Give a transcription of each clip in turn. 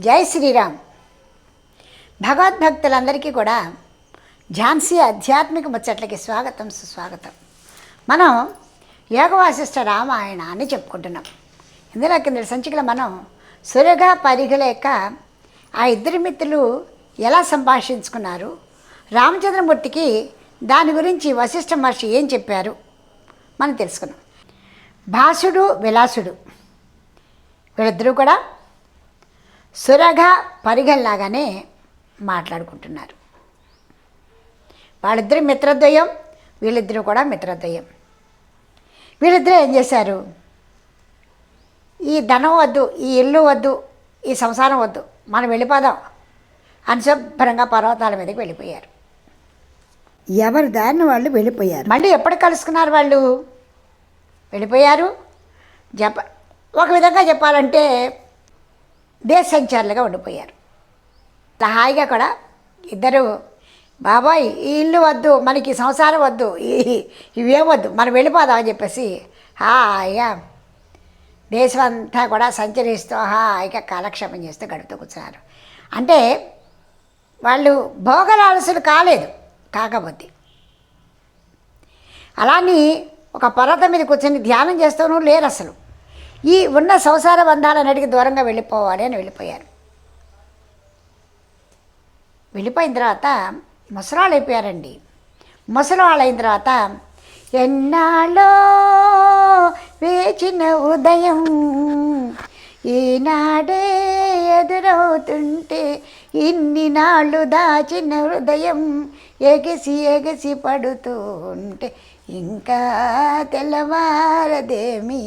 జై శ్రీరామ్. భగవద్భక్తులందరికీ కూడా ఝాన్సీ ఆధ్యాత్మిక ముచ్చట్లకి స్వాగతం, సుస్వాగతం. మనం యోగ వాసిష్ఠ రామాయణాన్ని చెప్పుకుంటున్నాం. ఇందులో కింద సంచికలో మనం సురగ పరిఘల యొక్క ఆ ఇద్దరి మిత్రులు ఎలా సంభాషించుకున్నారు, రామచంద్రమూర్తికి దాని గురించి వశిష్ఠ మహర్షి ఏం చెప్పారు మనం తెలుసుకున్నాం. భాసుడు విలాసుడు వీళ్ళిద్దరూ కూడా సురగ పరిగల్లాగానే మాట్లాడుకుంటున్నారు. వాళ్ళిద్దరు మిత్రద్వయం, వీళ్ళిద్దరూ కూడా మిత్రద్వయం. వీళ్ళిద్దరూ ఏం చేశారు, ఈ ధనం వద్దు, ఈ ఇల్లు వద్దు, ఈ సంసారం వద్దు, మనం వెళ్ళిపోదాం అని శుభ్రంగా పర్వతాల మీదకి వెళ్ళిపోయారు. ఎవరి దారిని వాళ్ళు వెళ్ళిపోయారు. మళ్ళీ ఎప్పుడు కలుసుకున్నారు వాళ్ళు? వెళ్ళిపోయారు. ఒక విధంగా చెప్పాలంటే దేశ సంచారులుగా ఉండిపోయారు. అలా హాయిగా కూడా ఇద్దరు, బాబాయ్ ఈ ఇల్లు వద్దు, మనకి సంసారం వద్దు, ఇవేం వద్దు, మనం వెళ్ళిపోదామని చెప్పేసి హాయిగా దేశం అంతా కూడా సంచరిస్తూ హాయిగా కాలక్షేపం చేస్తూ గడుపుతూ కూర్చున్నారు. అంటే వాళ్ళు భోగలాలసులు కాలేదు, కాకపోతే అలాని ఒక పర్వతం మీద కూర్చొని ధ్యానం చేస్తూనూ లేరు. అసలు ఈ ఉన్న సంసార బంధాలన్నిటికీ దూరంగా వెళ్ళిపోవాలి అని వెళ్ళిపోయారు. వెళ్ళిపోయిన తర్వాత ముసలాళ్ళు అయిపోయారండి. ముసలివాళ్ళు అయిన తర్వాత ఎన్నాళ్ళో వేచిన ఉదయం ఈనాడే ఎదురవుతుంటే ఇన్ని నాళ్ళు దాచిన హృదయం ఎగసి ఎగసి పడుతూ ఉంటే ఇంకా తెల్లవారదేమి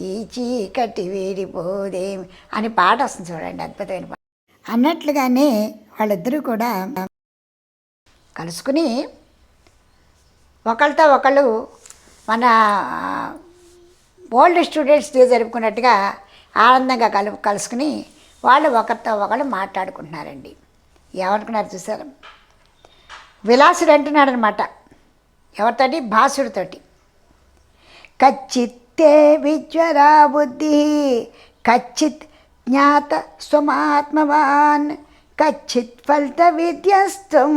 ఈ చీకటి వీడిపోదేమి అని పాట వస్తుంది చూడండి, అద్భుతమైన పాట. అన్నట్లుగానే వాళ్ళిద్దరూ కూడా కలుసుకుని ఒకళ్ళతో ఒకళ్ళు మన ఓల్డ్ స్టూడెంట్స్ డే జరుపుకున్నట్టుగా ఆనందంగా కలుసుకుని వాళ్ళు ఒకరితో ఒకళ్ళు మాట్లాడుకుంటున్నారండి. ఏమనుకున్నారు చూసారు? విలాసుడు అంటున్నాడు అనమాట. ఎవరితోటి? భాసుడితోటి. కచ్చిత్తే విజ్వరా బుద్ధి కచ్చిత్ జ్ఞాత స్వమాత్మవాన్ కచ్చిత్ ఫలిత విద్యస్తం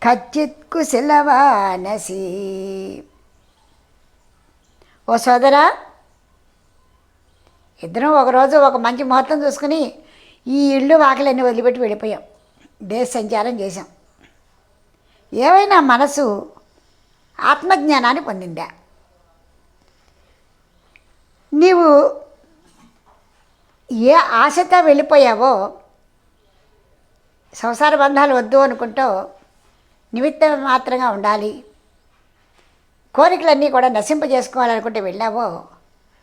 కచ్చిత్ కుశలవానసి. ఓ సోదరా, ఇద్దరం ఒకరోజు ఒక మంచి ముహూర్తం చూసుకుని ఈ ఇళ్ళు వాకిలన్నీ వదిలిపెట్టి వెళ్ళిపోయాం, దేశ సంచారం చేశాం. ఏవైనా మనసు ఆత్మజ్ఞానాన్ని పొందిందా? నీవు ఏ ఆశతో వెళ్ళిపోయావో, సంసార బంధాలు వద్దు అనుకుంటూ నిమిత్తం మాత్రంగా ఉండాలి, కోరికలన్నీ కూడా నశింపజేసుకోవాలనుకుంటే వెళ్ళావో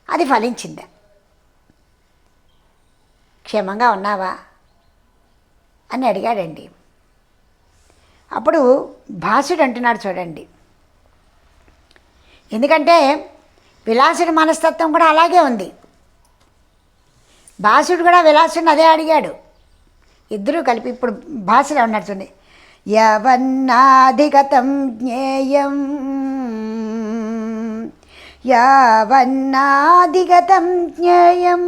అది ఫలించిందా? క్షేమంగా ఉన్నావా అని అడిగాడండి. అప్పుడు భాసుడు అంటున్నాడు చూడండి, ఎందుకంటే విలాసుడి మనస్తత్వం కూడా అలాగే ఉంది. భాసుడు కూడా విలాసుడిని అదే అడిగాడు. ఇద్దరూ కలిపి ఇప్పుడు భాసుడు అన్నాడు చూడండి, యవన్నాధిగతం జ్ఞేయం యావన్నాధిగతం జ్ఞేయం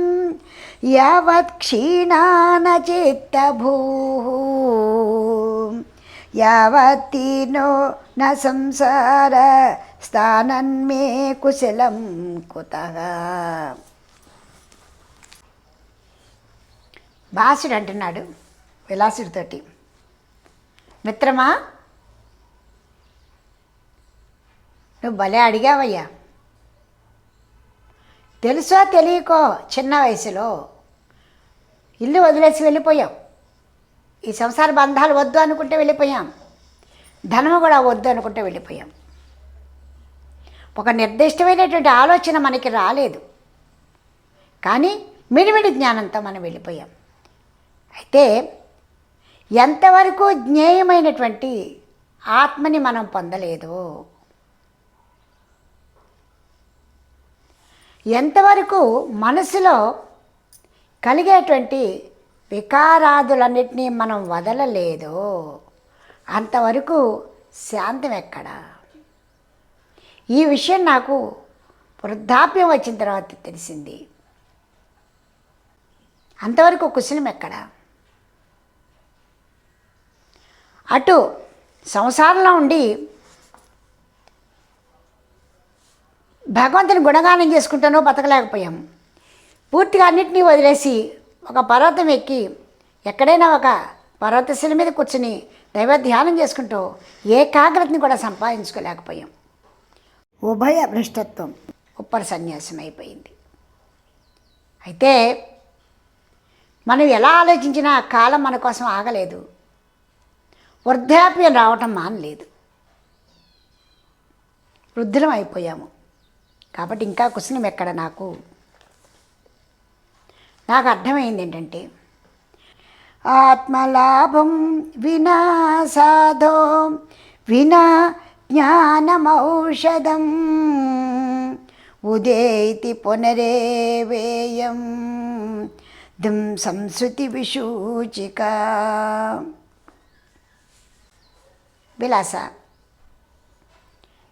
యావత్ క్షీణాన చిత్తభూ యావత్తీనో న సంసార స్థానన్మే కుశలం కుతః. భాసుడు అంటున్నాడు విలాసుడితోటి, మిత్రమా నువ్వు భలే అడిగావయ్యా. తెలుసో తెలియకో చిన్న వయసులో ఇల్లు వదిలేసి వెళ్ళిపోయాం, ఈ సంసార బంధాలు వద్దు అనుకుంటే వెళ్ళిపోయాం, ధనము కూడా వద్దు అనుకుంటే వెళ్ళిపోయాం. ఒక నిర్దిష్టమైనటువంటి ఆలోచన మనకి రాలేదు, కానీ మిడిమిడి జ్ఞానంతో మనం వెళ్ళిపోయాం. అయితే ఎంతవరకు జ్ఞేయమైనటువంటి ఆత్మని మనం పొందలేదు, ఎంతవరకు మనసులో కలిగేటువంటి వికారాదులన్నిటినీ మనం వదలలేదు, అంతవరకు శాంతం ఎక్కడా? ఈ విషయం నాకు వృద్ధాప్యం వచ్చిన తర్వాత తెలిసింది. అంతవరకు కుశలం ఎక్కడ? అటు సంసారంలో ఉండి భగవంతుని గుణగానం చేసుకుంటానో బతకలేకపోయాము. పూర్తిగా అన్నిటినీ వదిలేసి ఒక పర్వతం ఎక్కి ఎక్కడైనా ఒక పర్వతశిల మీద కూర్చుని దైవ ధ్యానం చేసుకుంటూ ఏకాగ్రతని కూడా సంపాదించుకోలేకపోయాం. ఉభయ భ్రష్టత్వం. ఉప్పర సన్యాసం అయిపోయింది. అయితే మనం ఎలా ఆలోచించినా ఆ కాలం మన కోసం ఆగలేదు. వృద్ధాప్యం రావటం మానలేదు. వృద్ధులం అయిపోయాము. కాబట్టి ఇంకా కుశలం ఎక్కడ? నాకు అర్థమైంది ఏంటంటే, ఆత్మలాభం వినా సాధో వినా జ్ఞానమౌషధం ఉదేతి పునరేవేయం దుం సంస్కృతి విసూచిక. విలాస,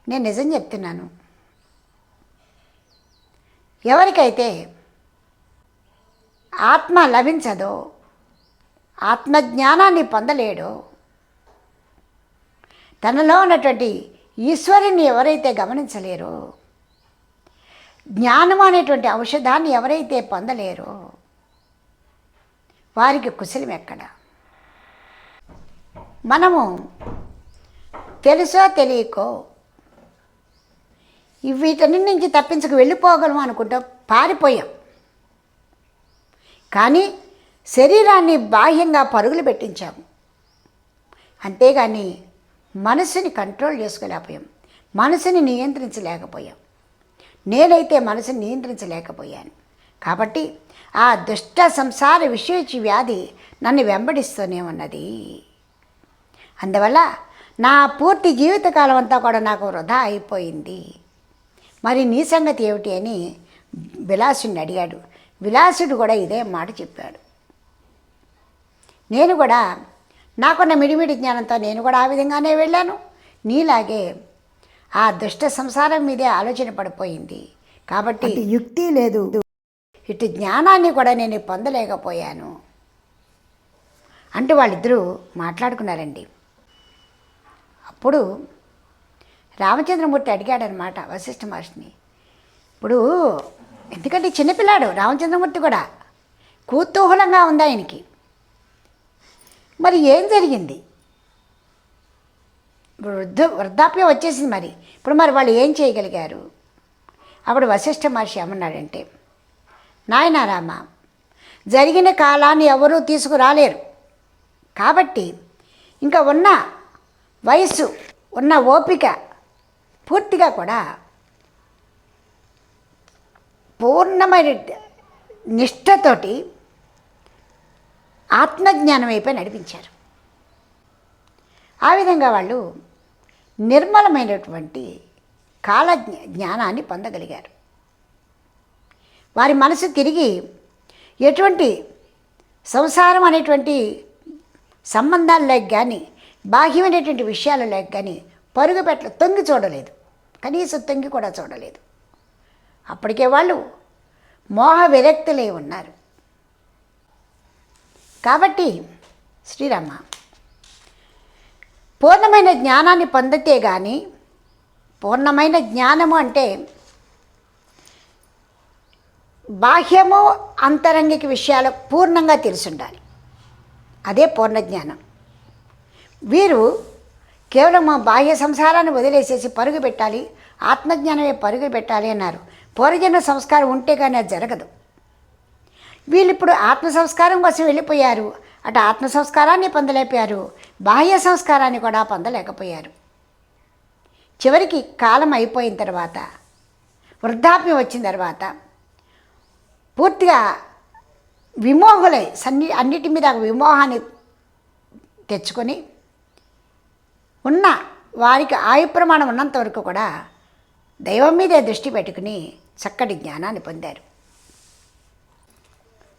నేను నిజం చెప్తున్నాను. ఎవరికైతే ఆత్మ లభించదో, ఆత్మజ్ఞానాన్ని పొందలేడో, తనలో ఉన్నటువంటి ఈశ్వరుని ఎవరైతే గమనించలేరో, జ్ఞానం అనేటువంటి ఔషధాన్ని ఎవరైతే పొందలేరో వారికి కుశలం ఎక్కడ? మనము తెలుసో తెలియకో వీటన్నిటి నుంచి తప్పించుకు వెళ్ళిపోగలం అనుకుంటూ పారిపోయాం. కానీ శరీరాన్ని బాహ్యంగా పరుగులు పెట్టించాము. అంతేగాని మనసుని కంట్రోల్ చేసుకోలేకపోయాం, మనసుని నియంత్రించలేకపోయాం. నేనైతే మనసుని నియంత్రించలేకపోయాను. కాబట్టి ఆ దుష్ట సంసార విషయచి వ్యాధి నన్ను వెంబడిస్తూనే ఉన్నది. అందువల్ల నా పూర్తి జీవితకాలం అంతా కూడా నాకు వృధా అయిపోయింది. మరి నీ సంగతి ఏమిటి అని విలాసుడిని అడిగాడు. విలాసుడు కూడా ఇదే మాట చెప్పాడు. నేను కూడా నాకున్న మిడిమిడి జ్ఞానంతో నేను కూడా ఆ విధంగానే వెళ్ళాను. నీలాగే ఆ దుష్ట సంసారం మీదే ఆలోచన పడిపోయింది. కాబట్టి యుక్తి లేదు, ఇటు జ్ఞానాన్ని కూడా నేను పొందలేకపోయాను అంటూ వాళ్ళిద్దరూ మాట్లాడుకున్నారండి. అప్పుడు రామచంద్రమూర్తి అడిగాడనమాట వశిష్ఠ మహర్షిని. ఇప్పుడు ఎందుకంటే చిన్నపిల్లాడు రామచంద్రమూర్తి కూడా కుతూహలంగా ఉంది ఆయనకి. మరి ఏం జరిగింది? వృద్ధాప్యం వచ్చేసింది. ఇప్పుడు వాళ్ళు ఏం చేయగలిగారు? అప్పుడు వశిష్ఠ మహర్షి ఏమన్నాడంటే, నాయనా రామ, జరిగిన కాలాన్ని ఎవరూ తీసుకురాలేరు. కాబట్టి ఇంకా ఉన్న వయస్సు, ఉన్న ఓపిక పూర్తిగా కూడా పూర్ణమైన నిష్ఠతోటి ఆత్మజ్ఞానం వైపు నడిపించారు. ఆ విధంగా వాళ్ళు నిర్మలమైనటువంటి కాల జ్ఞానాన్ని పొందగలిగారు. వారి మనసు తిరిగి ఎటువంటి సంసారం అనేటువంటి సంబంధాల్లోకి కానీ బాహ్యమైనటువంటి విషయాలలోకి కానీ తొంగి చూడలేదు. కనీసం తొంగి కూడా చూడలేదు. అప్పటికే వాళ్ళు మోహ విరక్తులై ఉన్నారు. కాబట్టి శ్రీరామ, పూర్ణమైన జ్ఞానాన్ని పొందితే కానీ, పూర్ణమైన జ్ఞానము అంటే బాహ్యము అంతరంగిక విషయాలు పూర్ణంగా తెలుసుండాలి. అదే పూర్ణ జ్ఞానం. వీరు కేవలం బాహ్య సంసారాన్ని వదిలేసేసి పరుగు పెట్టాలి, ఆత్మజ్ఞానమే పరుగు పెట్టాలి అన్నారు. పూర్వజన్మ సంస్కారం ఉంటే కానీ అది జరగదు. వీళ్ళు ఇప్పుడు ఆత్మ సంస్కారం కోసం వెళ్ళిపోయారు. అటు ఆత్మ సంస్కారాన్ని పొందలేకపోయారు, బాహ్య సంస్కారాన్ని కూడా పొందలేకపోయారు. చివరికి కాలం అయిపోయిన తర్వాత, వృద్ధాప్యం వచ్చిన తర్వాత పూర్తిగా విమోహులై అన్నిటి మీద విమోహాన్ని తెచ్చుకొని ఉన్న వారికి ఆయు ప్రమాణం ఉన్నంత వరకు కూడా దైవం మీదే దృష్టి పెట్టుకుని చక్కటి జ్ఞానాన్ని పొందారు.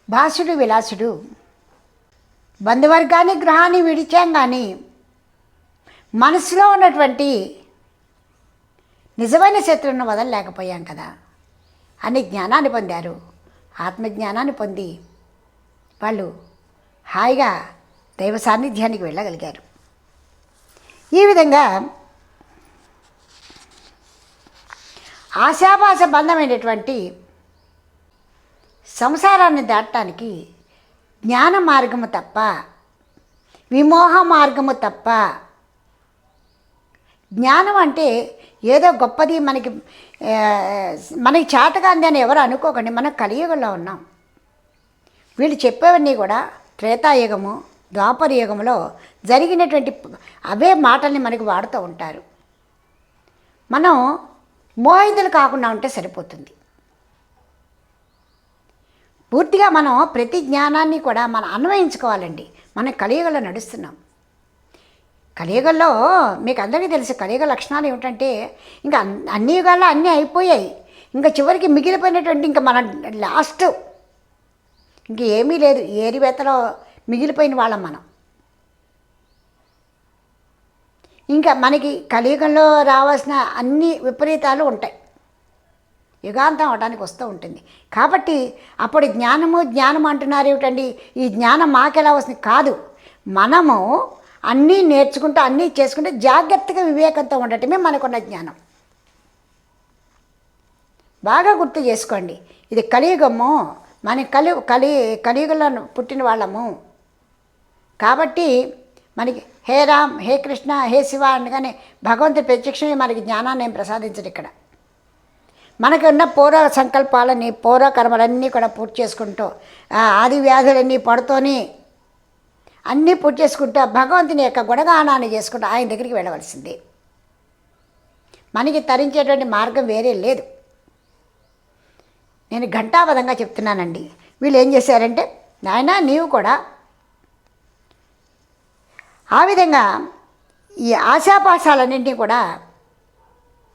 భాసుడు విలాసుడు బంధువర్గాన్ని గృహాన్ని విడిచాం కానీ మనసులో ఉన్నటువంటి నిజమైన శత్రువును వదలలేకపోయాం కదా అని జ్ఞానాన్ని పొందారు. ఆత్మజ్ఞానాన్ని పొంది వాళ్ళు హాయిగా దైవ సాన్నిధ్యానికి వెళ్ళగలిగారు. ఈ విధంగా ఆశాపాశ బంధమైనటువంటి సంసారాన్ని దాటడానికి జ్ఞాన మార్గము తప్ప, విమోహ మార్గము తప్ప, జ్ఞానం అంటే ఏదో గొప్పది మనకి చేతగాంది అని ఎవరు అనుకోకండి. మనం కలియుగంలో ఉన్నాం. వీళ్ళు చెప్పేవన్నీ కూడా త్రేతాయుగము, ద్వాపర యుగంలో జరిగినటువంటి అవే మాటల్ని మనకి వాడుతూ ఉంటారు. మనం మోహితులు కాకుండా ఉంటే సరిపోతుంది. పూర్తిగా మనం ప్రతి జ్ఞానాన్ని కూడా మనం అన్వయించుకోవాలండి. మనం కలియుగంలో నడుస్తున్నాం. కలియుగంలో మీకు అందరికీ తెలుసు కలియుగ లక్షణాలు ఏమిటంటే, ఇంకా అన్ని యుగాల్లో అన్నీ అయిపోయాయి. ఇంకా చివరికి మిగిలిపోయినటువంటి ఇంకా మన లాస్ట్ ఇంక ఏమీ లేదు. ఏరివేతలో మిగిలిపోయిన వాళ్ళం మనం. ఇంకా మనకి కలియుగంలో రావాల్సిన అన్ని విపరీతాలు ఉంటాయి. యుగాంతం అవడానికి వస్తూ ఉంటుంది. కాబట్టి అప్పుడు జ్ఞానం అంటున్నారు ఏమిటండి, ఈ జ్ఞానం మాకెలా వస్తుంది కాదు. మనము అన్నీ నేర్చుకుంటూ అన్నీ చేసుకుంటే జాగ్రత్తగా వివేకంతో ఉండటమే మనకున్న జ్ఞానం. బాగా గుర్తు చేసుకోండి. ఇది కలియుగము. మన కలియుగంలో పుట్టిన వాళ్ళము. కాబట్టి మనకి హే రామ్, హే కృష్ణ, హే శివ అనగానే భగవంతుడి ప్రత్యక్షమే మనకి జ్ఞానాన్ని ఏం ప్రసాదించడు. ఇక్కడ మనకున్న పూర్వ సంకల్పాలని, పూర్వ కర్మలన్నీ కూడా పూర్తి చేసుకుంటూ, ఆది వ్యాధులన్నీ పడుతూనే అన్నీ పూర్తి చేసుకుంటూ భగవంతుని యొక్క గుణగానాన్ని చేసుకుంటూ ఆయన దగ్గరికి వెళ్ళవలసిందే. మనకి తరించేటువంటి మార్గం వేరే లేదు. నేను ఘంటాబద్ధంగా చెప్తున్నానండి. వీళ్ళు ఏం చేశారంటే, నాయనా నీవు కూడా ఆ విధంగా ఈ ఆశాపాశాలన్నింటినీ కూడా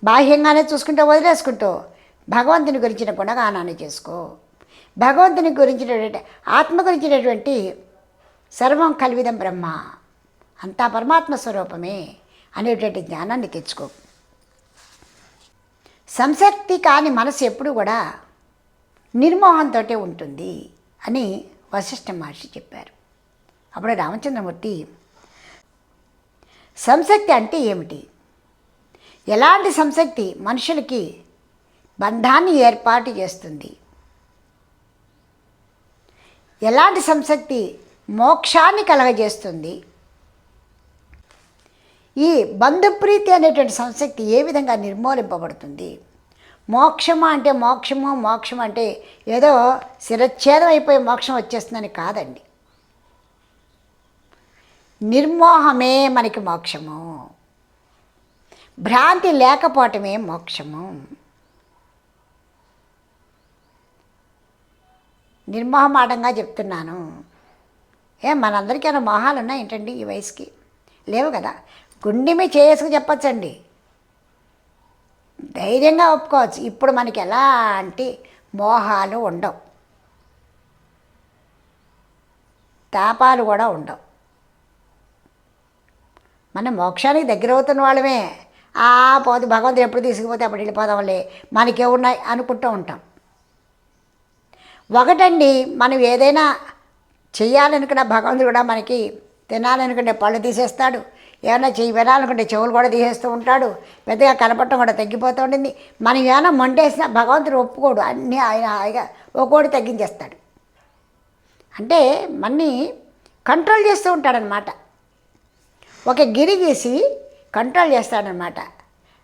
బాహ్యంగానే చూసుకుంటూ వదిలేసుకుంటూ భగవంతుని గురించిన గుణగానాన్ని చేసుకో. భగవంతుని గురించినటువంటి ఆత్మ గురించినటువంటి సర్వం కల్విదం బ్రహ్మ, అంతా పరమాత్మ స్వరూపమే అనేటువంటి జ్ఞానాన్ని తెచ్చుకో. సంసక్తి కాని మనసు ఎప్పుడు కూడా నిర్మోహంతో ఉంటుంది అని వశిష్ఠ మహర్షి చెప్పారు. అప్పుడు రామచంద్రమూర్తి సంసక్తి అంటే ఏమిటి, ఎలాంటి సంసక్తి మనుషులకి బంధాన్ని ఏర్పాటు చేస్తుంది, ఎలాంటి సంసక్తి మోక్షాన్ని కలగజేస్తుంది, ఈ బంధుప్రీతి అనేటువంటి సంసక్తి ఏ విధంగా నిర్మూలింపబడుతుంది. మోక్షము అంటే ఏదో శిరచ్ఛేదం అయిపోయి మోక్షం వచ్చేస్తుందని కాదండి. నిర్మోహమే మనకి మోక్షము. భ్రాంతి లేకపోవటమే మోక్షము. నిర్మోహమాటంగా చెప్తున్నాను. మనందరికీ మోహాలు ఉన్నాయి ఏంటండి ఈ వయసుకి? లేవు కదా. గుండెమే చేసుకు చెప్పచ్చండి, ధైర్యంగా ఒప్పుకోవచ్చు. ఇప్పుడు మనకి ఎలాంటి మోహాలు ఉండవు, తాపాలు కూడా ఉండవు. మనం మోక్షానికి దగ్గర అవుతున్న వాళ్ళమే. పోతే భగవంతుడు ఎప్పుడు తీసుకుపోతే అప్పుడు వెళ్ళిపోదాంలే, మనకే ఉన్నాయి అనుకుంటూ ఉంటాం. ఒకటండి, మనం ఏదైనా చెయ్యాలనుకున్న భగవంతుడు కూడా మనకి తినాలనుకుంటే పళ్ళు తీసేస్తాడు, ఏమైనా వినాలనుకుంటే చెవులు కూడా తీసేస్తూ ఉంటాడు, పెద్దగా కనపడటం కూడా తగ్గిపోతూ ఉంటుంది. మనం ఏమైనా మొంటేసినా భగవంతుడు ఒప్పుకోడు, అన్నీ ఆయన హాయిగా ఒక్కోటి తగ్గించేస్తాడు. అంటే మన్ని కంట్రోల్ చేస్తూ ఉంటాడనమాట. ఒక గిరి గీసి కంట్రోల్ చేస్తాడనమాట.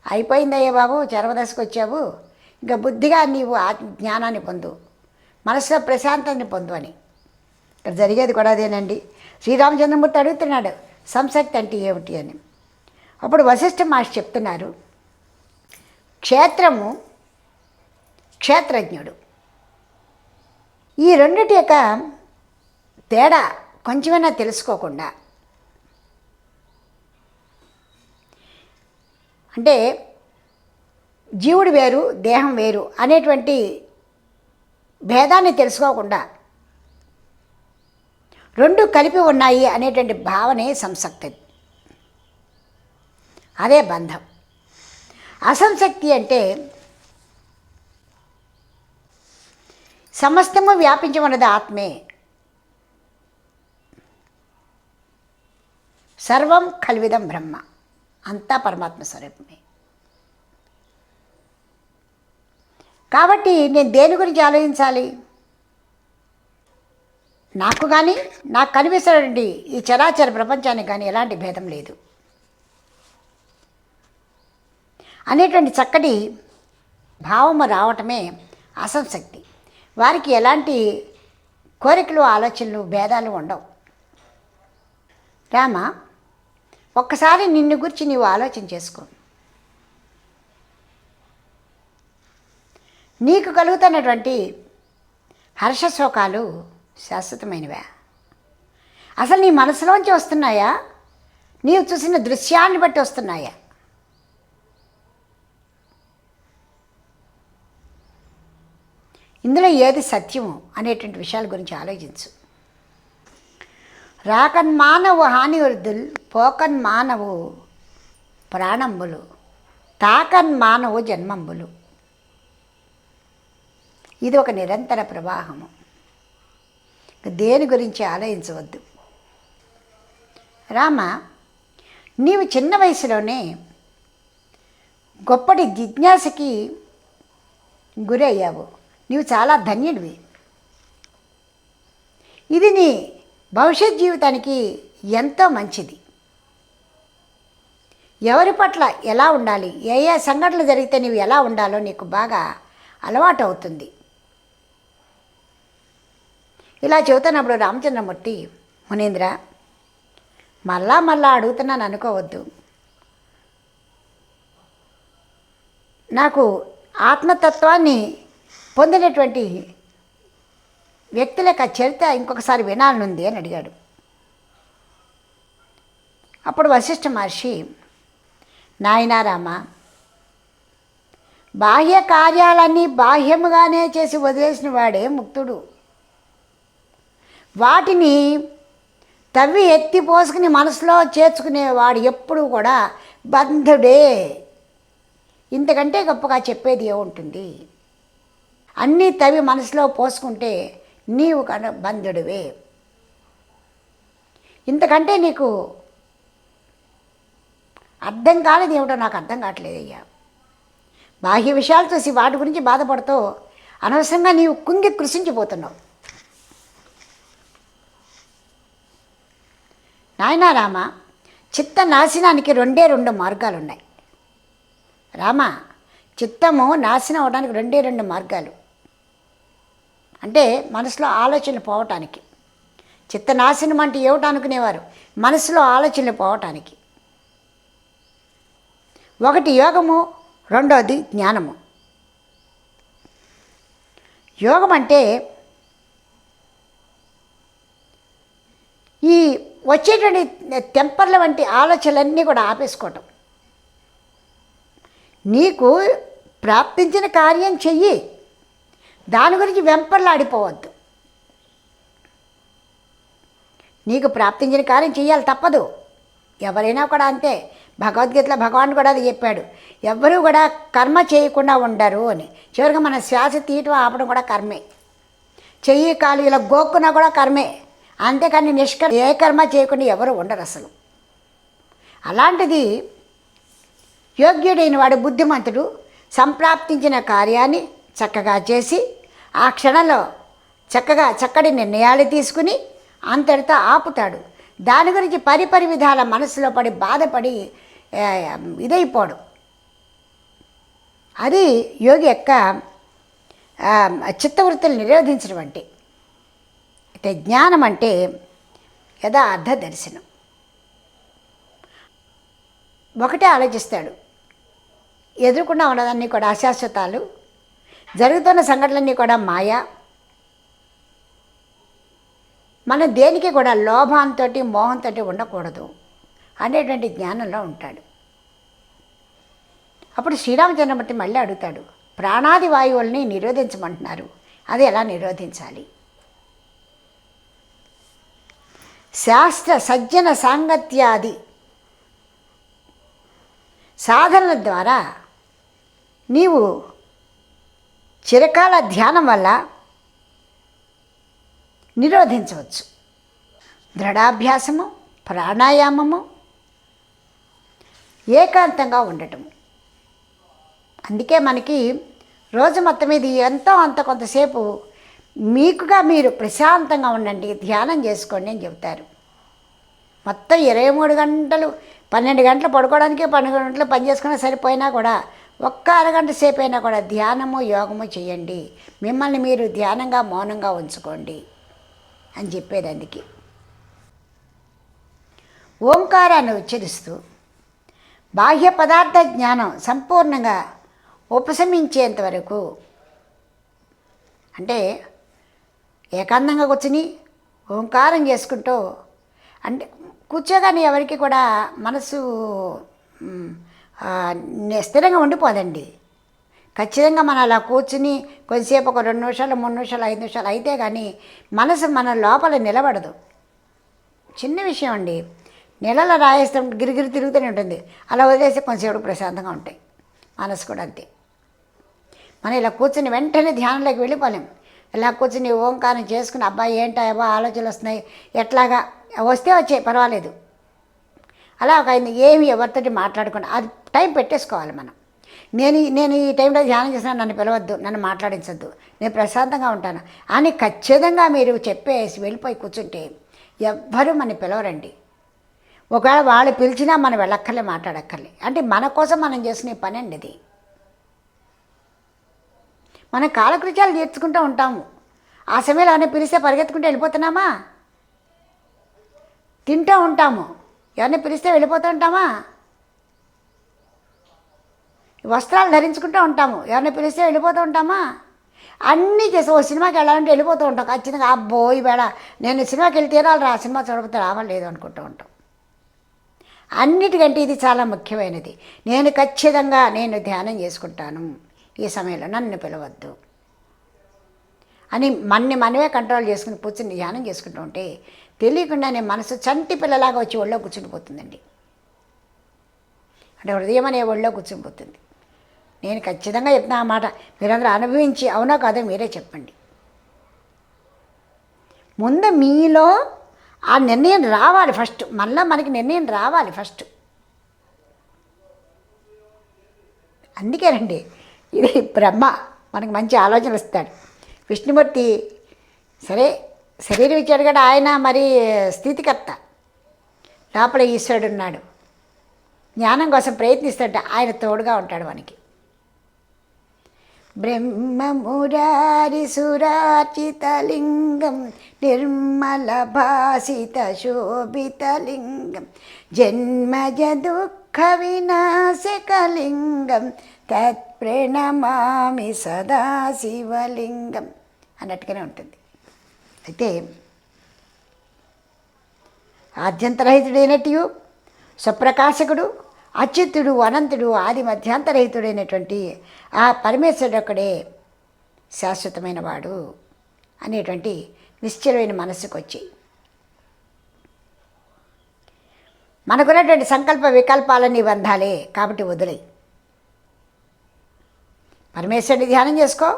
అయిపోయిందయ్యా బాబు, చర్మదశకు వచ్చావు, ఇంకా బుద్ధిగా నీవు జ్ఞానాన్ని పొందు, మనసులో ప్రశాంతాన్ని పొందు అని. ఇక్కడ జరిగేది కూడా అదేనండి. శ్రీరామచంద్రమూర్తి అడుగుతున్నాడు సంసక్తి అంటే ఏమిటి అని. అప్పుడు వశిష్ఠ మహర్షి చెప్తున్నారు, క్షేత్రము, క్షేత్రజ్ఞుడు, ఈ రెండిటి యొక్క తేడా కొంచెమైనా తెలుసుకోకుండా, అంటే జీవుడు వేరు దేహం వేరు అనేటువంటి భేదాన్ని తెలుసుకోకుండా రెండు కలిపి ఉన్నాయి అనేటువంటి భావనే సంసక్తి, అదే బంధం. అసంసక్తి అంటే సమస్తము వ్యాపించి ఉన్నది ఆత్మే, సర్వం కల్విదం బ్రహ్మ, అంతా పరమాత్మ స్వరూపమే. కాబట్టి నేను దేని గురించి ఆలోచించాలి? నాకు కానీ నాకు కనిపిస్తున్నటువంటి ఈ చరాచర ప్రపంచానికి కానీ ఎలాంటి భేదం లేదు అనేటువంటి చక్కటి భావము రావటమే అసంశక్తి. వారికి ఎలాంటి కోరికలు, ఆలోచనలు, భేదాలు ఉండవు. రామ, ఒక్కసారి నిన్ను గురించి నీవు ఆలోచన చేసుకో. నీకు కలుగుతున్నటువంటి హర్షశోకాలు శాశ్వతమైనవా? అసలు నీ మనసులోంచి వస్తున్నాయా? నీవు చూసిన దృశ్యాన్ని బట్టి వస్తున్నాయా? ఇందులో ఏది సత్యము అనేటువంటి విషయాల గురించి ఆలోచించు. రాకన్ మానవు హాని వృద్ధులు, పోకన్ మానవు ప్రాణంబులు, తాకన్ మానవు జన్మంబులు. ఇది ఒక నిరంతర ప్రవాహము. దేని గురించి ఆలోచించవద్దు. రామ, నీవు చిన్న వయసులోనే గొప్పటి జిజ్ఞాసకి గురి అయ్యావు. నీవు చాలా ధన్యుడివి. ఇది నీ భవిష్యత్ జీవితానికి ఎంతో మంచిది. ఎవరి పట్ల ఎలా ఉండాలి, ఏ ఏ సంఘటనలు జరిగితే నీవు ఎలా ఉండాలో నీకు బాగా అలవాటు అవుతుంది. ఇలా చెబుతున్నప్పుడు రామచంద్రమూర్తి, మునీంద్ర, మళ్ళా అడుగుతున్నాను అనుకోవద్దు. నాకు ఆత్మతత్వాన్ని పొందినటువంటి వ్యక్తుల యొక్క చరిత్ర ఇంకొకసారి వినాలనుంది అని అడిగాడు. అప్పుడు వశిష్ఠ మహర్షి, నాయనా రామ, బాహ్య కార్యాలన్నీ బాహ్యముగానే చేసి వదిలేసిన వాడే ముక్తుడు. వాటిని తవ్వి ఎత్తి పోసుకుని మనసులో చేర్చుకునేవాడు ఎప్పుడూ కూడా బంధుడే. ఇంతకంటే గొప్పగా చెప్పేది ఏముంటుంది? అన్నీ తవ్వి మనసులో పోసుకుంటే నీవు బంధుడివే. ఇంతకంటే నీకు అర్థం కాలేదు ఏమిటో నాకు అర్థం కావట్లేదయ్యా. బాహ్య విషయాలు చూసి వాటి గురించి బాధపడుతూ అనవసరంగా నీవు కుంగి కృషించిపోతున్నావు. నాయనా రామ, చిత్త నాశనానికి రెండు మార్గాలు ఉన్నాయి. రామ, చిత్తము నాశనం అవడానికి రెండు మార్గాలు. అంటే మనసులో ఆలోచనలు పోవటానికి. చిత్త నాశనం అంటే ఏమిటి అనుకునేవారు? మనసులో ఆలోచనలు పోవటానికి. ఒకటి యోగము, రెండోది జ్ఞానము. యోగం అంటే ఈ వచ్చేటువంటి టెంపర్ల వంటి ఆలోచనలన్నీ కూడా ఆపేసుకోవటం. నీకు ప్రాప్తించిన కార్యం చెయ్యి, దాని గురించి వెంపర్లాడిపోవద్దు. నీకు ప్రాప్తించిన కార్యం చెయ్యాలి, తప్పదు. ఎవరైనా కూడా అంతే. భగవద్గీతలో భగవాన్ కూడా అది చెప్పాడు, ఎవ్వరూ కూడా కర్మ చేయకుండా ఉండరు అని. చివరిగా మన శ్వాస తీయటం ఆపడం కూడా కర్మే. చెయ్యి కాలు ఇలా గోక్కున్నా కూడా కర్మే. అంతేకాని ఏ కర్మ చేయకుండా ఎవరు ఉండరు అసలు. అలాంటిది యోగ్యుడైన వాడు, బుద్ధిమంతుడు, సంప్రాప్తించిన కార్యాన్ని చక్కగా చేసి ఆ క్షణంలో చక్కటి నిర్ణయాలు తీసుకుని అంతటితో ఆపుతాడు. దాని గురించి పరిపరి విధాల మనసులో పడి బాధపడి ఇదైపోడు. అది యోగి యొక్క చిత్తవృత్తులు నిరోధించడం అంటే. అయితే జ్ఞానం అంటే యథార్థ దర్శనం. ఒకటే ఆలోచిస్తాడు, ఎదుర్కొన్నా ఉన్నదన్నీ కూడా అశాశ్వతాలు, జరుగుతున్న సంఘటనలన్నీ కూడా మాయా. మనం దేనికి కూడా లోభంతో మోహంతో ఉండకూడదు అనేటువంటి జ్ఞానంలో ఉంటాడు. అప్పుడు శ్రీరామచంద్రమూర్తి మళ్ళీ అడుగుతాడు, ప్రాణాది వాయువుల్ని నిరోధించమంటున్నారు, అది ఎలా నిరోధించాలి? శాస్త్ర సజ్జన సాంగత్యాది సాధనల ద్వారా నీవు చిరకాల ధ్యానం వల్ల నిరోధించవచ్చు. దృఢాభ్యాసము, ప్రాణాయామము, ఏకాంతంగా ఉండటం. అందుకే మనకి రోజు మొత్తం మీద ఎంతో అంత కొంతసేపు మీకుగా మీరు ప్రశాంతంగా ఉండండి, ధ్యానం చేసుకోండి అని చెబుతారు. మొత్తం 23 గంటలు 12 గంటలు పడుకోవడానికి 12 గంటలు పని చేసుకున్నా సరిపోయినా కూడా ఒక్క అరగంట సేపు అయినా కూడా ధ్యానము యోగము చేయండి, మిమ్మల్ని మీరు ధ్యానంగా మౌనంగా ఉంచుకోండి అని చెప్పేది. అందుకే ఓంకారాన్ని ఉచ్చరిస్తూ బాహ్య పదార్థ జ్ఞానం సంపూర్ణంగా ఉపశమించేంత వరకు, అంటే ఏకాంతంగా కూర్చుని ఓంకారం చేసుకుంటూ, అంటే కూర్చోగానే ఎవరికి కూడా మనసు స్థిరంగా ఉండిపోదండి. ఖచ్చితంగా మనం అలా కూర్చుని కొద్దిసేపు ఒక 2 నిమిషాలు 3 నిమిషాలు 5 నిమిషాలు అయితే కానీ మనసు మన లోపల నిలబడదు. చిన్న విషయం అండి, నెలల రాయేస్తాం గిరిగిరి తిరుగుతూనే ఉంటుంది, అలా వదిలేసి కొంచెంసేపు ప్రశాంతంగా ఉంటాయి. మనసు కూడా అంతే. మనం ఇలా కూర్చుని వెంటనే ధ్యానంలోకి వెళ్ళిపోలేం. ఇలా కూర్చుని ఓంకారం చేసుకుని అబ్బాయి ఏంటో ఆలోచనలు వస్తున్నాయి, ఎట్లాగా వస్తే వచ్చాయి పర్వాలేదు, అలా ఒక ఏమి ఎవరితోటి మాట్లాడుకుని అది టైం పెట్టేసుకోవాలి మనం. నేను ఈ టైంలో ధ్యానం చేసినా నన్ను పిలవద్దు, నన్ను మాట్లాడించద్దు, నేను ప్రశాంతంగా ఉంటాను అని ఖచ్చితంగా మీరు చెప్పేసి వెళ్ళిపోయి కూర్చుంటే ఎవ్వరూ మన పిలవరండి. ఒకవేళ వాళ్ళు పిలిచినా మనం వెళ్ళక్కర్లే, మాట్లాడక్కర్లే. అంటే మన కోసం మనం చేసిన పని అండి ఇది. మనం కాలకృత్యాలు తీర్చుకుంటూ ఉంటాము. ఆ సమయంలో ఎవరిని పిలిస్తే పరిగెత్తుకుంటూ వెళ్ళిపోతున్నామా? తింటూ ఉంటాము, ఎవరిని పిలిస్తే వెళ్ళిపోతూ ఉంటామా? వస్త్రాలు ధరించుకుంటూ ఉంటాము, ఎవరిని పిలిస్తే వెళ్ళిపోతూ ఉంటామా? అన్నీ చేసి ఓ సినిమాకి వెళ్ళాలంటే వెళ్ళిపోతూ ఉంటాం ఖచ్చితంగా. అబ్బో ఈవేళ నేను సినిమాకి వెళ్తే తీరాలి, సినిమా చూడకపోతే రావలేదు అనుకుంటూ ఉంటాం. అన్నిటికంటే ఇది చాలా ముఖ్యమైనది. నేను ఖచ్చితంగా నేను ధ్యానం చేసుకుంటాను, ఈ సమయంలో నన్ను పిలవద్దు అని మనమే కంట్రోల్ చేసుకుని కూర్చుని ధ్యానం చేసుకుంటూ ఉంటే తెలియకుండానే మనసు చంటి పిల్లలాగా వచ్చి ఒళ్ళో కూర్చుండిపోతుందండి. అంటే హృదయం అనే ఒళ్ళో కూర్చుండిపోతుంది. నేను ఖచ్చితంగా చెప్తున్నా ఆ మాట, మీరందరూ అనుభవించి అవునా కాదో మీరే చెప్పండి. ముందు మీలో ఆ నిర్ణయం రావాలి ఫస్ట్, మనలో మనకి నిర్ణయం రావాలి ఫస్ట్. అందుకేనండి ఇది బ్రహ్మ మనకి మంచి ఆలోచన ఇస్తాడు. విష్ణుమూర్తి సరే శరీరం ఇచ్చాడు కదా, ఆయన మరి స్థితికర్త, లోపల ఈశ్వరుడు ఉన్నాడు, జ్ఞానం కోసం ప్రయత్నిస్తాడు, ఆయన తోడుగా ఉంటాడు మనకి. బ్రహ్మమురారి సురార్చితలింగం నిర్మల భాసిత శోభితలింగం జన్మజ దుఃఖ వినాశకలింగం తత్ప్రణమామి సదా శివలింగం అన్నట్టుగానే ఉంటుంది. అయితే ఆద్యంతరహితుడైనట్టు స్వప్రకాశకుడు అచ్యుతుడు అనంతుడు ఆది మధ్యాంతరహితుడైనటువంటి ఆ పరమేశ్వరుడు ఒక్కడే శాశ్వతమైన వాడు అనేటువంటి నిశ్చలమైన మనస్సుకు వచ్చి మనకున్నటువంటి సంకల్ప వికల్పాలన్నీ బంధాలే కాబట్టి వదిలేయి. పరమేశ్వరుని ధ్యానం చేసుకో,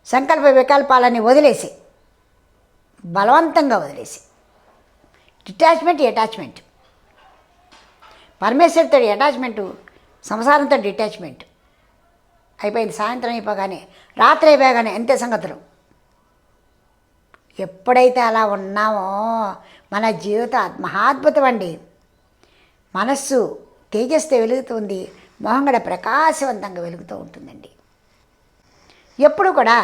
సంకల్ప వికల్పాలన్నీ వదిలేసి బలవంతంగా వదిలేసి అటాచ్మెంట్ పరమేశ్వరుతో అటాచ్మెంటు, సంసారంతో డిటాచ్మెంట్ అయిపోయింది. సాయంత్రం అయిపోగానే రాత్రి అయిపోగానే అంతే సంగతులు. ఎప్పుడైతే అలా ఉన్నామో మన జీవితం మహాద్భుతం అండి. మనస్సు తేజస్తో వెలుగుతుంది, మొహం కూడా ప్రకాశవంతంగా వెలుగుతూ ఉంటుందండి. ఎప్పుడు కూడా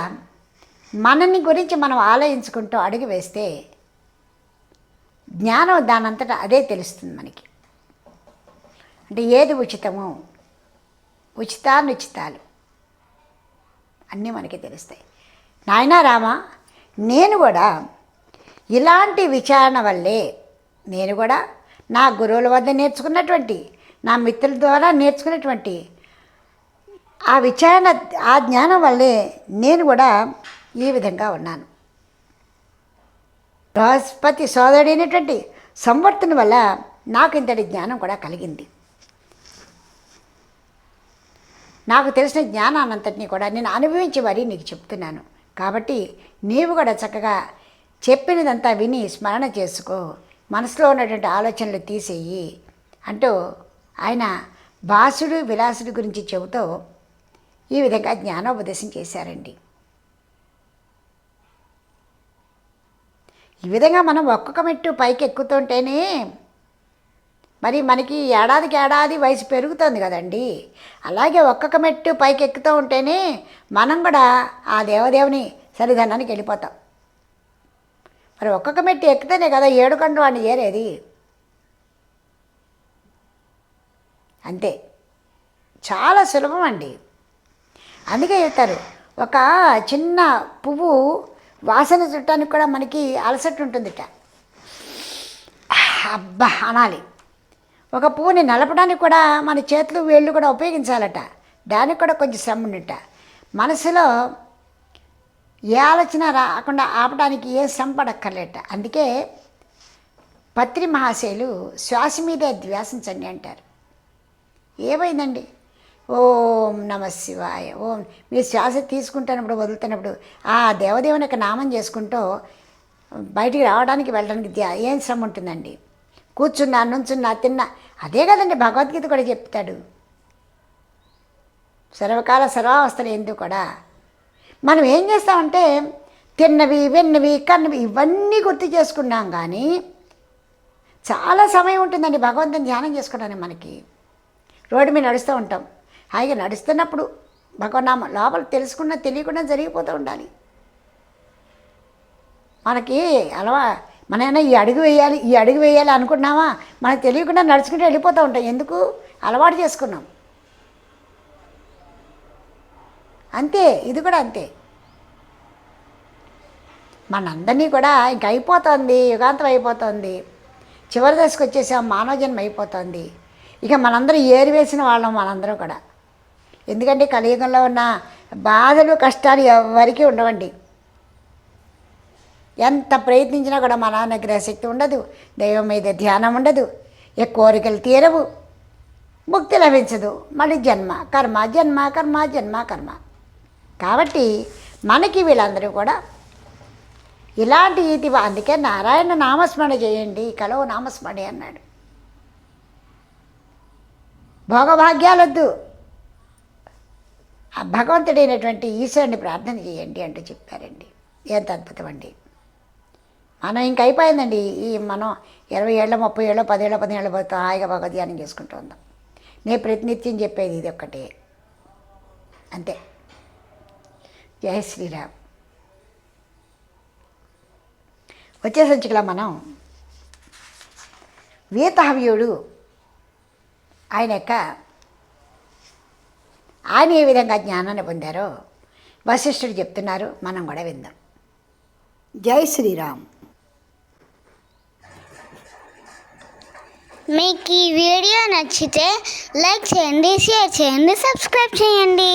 మనని గురించి మనం ఆలోచించుకుంటూ అడుగు వేస్తే జ్ఞానం దానంతటా అదే తెలుస్తుంది మనకి. అంటే ఏది ఉచితము, ఉచితానుచితాలు అన్నీ మనకి తెలుస్తాయి. నాయనా రామ, నేను కూడా ఇలాంటి విచారణ వల్లే, నేను కూడా నా గురువుల వద్ద నేర్చుకున్నటువంటి, నా మిత్రుల ద్వారా నేర్చుకున్నటువంటి ఆ విచారణ, ఆ జ్ఞానం వల్లే నేను కూడా ఈ విధంగా ఉన్నాను. బృహస్పతి సోదరుడైనటువంటి సంవర్తుని వల్ల నాకు ఇంతటి జ్ఞానం కూడా కలిగింది. నాకు తెలిసిన జ్ఞానాన్నంతటినీ కూడా నేను అనుభవించి మరీ నీకు చెప్తున్నాను. కాబట్టి నీవు కూడా చక్కగా చెప్పినదంతా విని స్మరణ చేసుకో, మనసులో ఉన్నటువంటి ఆలోచనలు తీసేయి అంటూ ఆయన భాసుడు విలాసుడు గురించి చెబుతూ ఈ విధంగా జ్ఞానోపదేశం చేశారండి. ఈ విధంగా మనం ఒక్కొక్క మెట్టు పైకి ఎక్కుతుంటేనే మరి మనకి ఏడాదికి ఏడాది వయసు పెరుగుతుంది కదండి. అలాగే ఒక్కొక్క మెట్టు పైకి ఎక్కుతూ ఉంటేనే మనం కూడా ఆ దేవదేవుని సన్నిధానానికి వెళ్ళిపోతాం. మరి ఒక్కొక్క మెట్టు ఎక్కితేనే కదా 7 కొండల వాడిని ఏరేది. అంతే, చాలా సులభం అండి. అందుకే చెప్తారు, ఒక చిన్న పువ్వు వాసన చుట్టానికి కూడా మనకి అలసట ఉంటుందిట. అబ్బా అనాలి. ఒక పువ్వుని నలపడానికి కూడా మన చేతులు వేళ్ళు కూడా ఉపయోగించాలట. దానికి కూడా కొంచెం శ్రమ ఉండిట. మనసులో ఏ ఆలోచన రాకుండా ఆపడానికి ఏ శ్రమ పడక్కర్లేట. అందుకే పత్రి మహాశయులు శ్వాస మీదే ధ్యాసించండి అంటారు. ఏమైందండి? ఓం నమ శివాయ. ఓం మీరు శ్వాస తీసుకుంటున్నప్పుడు వదులుతున్నప్పుడు ఆ దేవదేవుని యొక్క నామం చేసుకుంటూ బయటికి రావడానికి వెళ్ళడానికి ఏం శ్రమ ఉంటుందండి? కూర్చున్నా, నుంచున్నా, తిన్నా అదే కదండి భగవద్గీత కూడా చెప్తాడు. సర్వకాల సర్వావస్థలు ఎందుకు కూడా మనం ఏం చేస్తామంటే తిన్నవి, విన్నవి, కన్నవి ఇవన్నీ గుర్తు చేసుకున్నాం. కానీ చాలా సమయం ఉంటుందండి భగవంతుని ధ్యానం చేసుకోవడానికి. మనకి రోడ్డు మీద నడుస్తూ ఉంటాం, హాయిగా నడుస్తున్నప్పుడు భగవన్నామం లోపల తెలుసుకున్నా తెలియకుండా జరిగిపోతూ ఉండాలి. మనకి మనమైనా ఈ అడుగు వేయాలి అనుకున్నామా, మనకు తెలియకుండా నడుచుకుంటూ వెళ్ళిపోతూ ఉంటాం. ఎందుకు? అలవాటు చేసుకున్నాం. అంతే, ఇది కూడా అంతే. మనందరినీ కూడా ఇంక అయిపోతుంది, యుగాంతం అయిపోతుంది, చివరి దశకు వచ్చేసాం, మానవ జన్మ అయిపోతుంది. ఇక మనందరం ఏరివేసిన వాళ్ళం మనందరం కూడా. ఎందుకంటే కలియుగంలో ఉన్న బాధలు కష్టాలు ఎవరికీ ఉండవండి. ఎంత ప్రయత్నించినా కూడా మన గ్రహశక్తి ఉండదు, దైవం మీద ధ్యానం ఉండదు, ఏ కోరికలు తీరవు, ముక్తి లభించదు, మళ్ళీ జన్మ కర్మ జన్మ కర్మ జన్మ కర్మ. కాబట్టి మనకి వీళ్ళందరూ కూడా ఇలాంటి ఇది. అందుకే నారాయణ నామస్మరణ చేయండి, కలవు నామస్మరణ అన్నాడు. భోగభాగ్యాలొద్దు, ఆ భగవంతుడైనటువంటి ఈశ్వరుని ప్రార్థన చేయండి అంటూ చెప్పారండి. ఎంత అద్భుతం అండి. మనం ఇంక అయిపోయిందండి. మనం 20 ఏళ్ళ 30 ఏళ్ళ 10 ఏళ్ళ 15 ఏళ్ళ పోతాం, హాయిగా భగవద్ధ్యానం చేసుకుంటూ ఉందాం. నేను ప్రతినిత్యం చెప్పేది ఇది ఒక్కటే, అంతే. జై శ్రీరామ్. వచ్చే సంచికలో మనం వీతహవ్యుడు ఆయన ఏ విధంగా జ్ఞానాన్ని పొందారో వశిష్ఠుడు చెప్తున్నారు, మనం కూడా విందాం. జై శ్రీరామ్. మీకు ఈ వీడియో నచ్చితే లైక్ చేయండి, షేర్ చేయండి, సబ్స్క్రైబ్ చేయండి.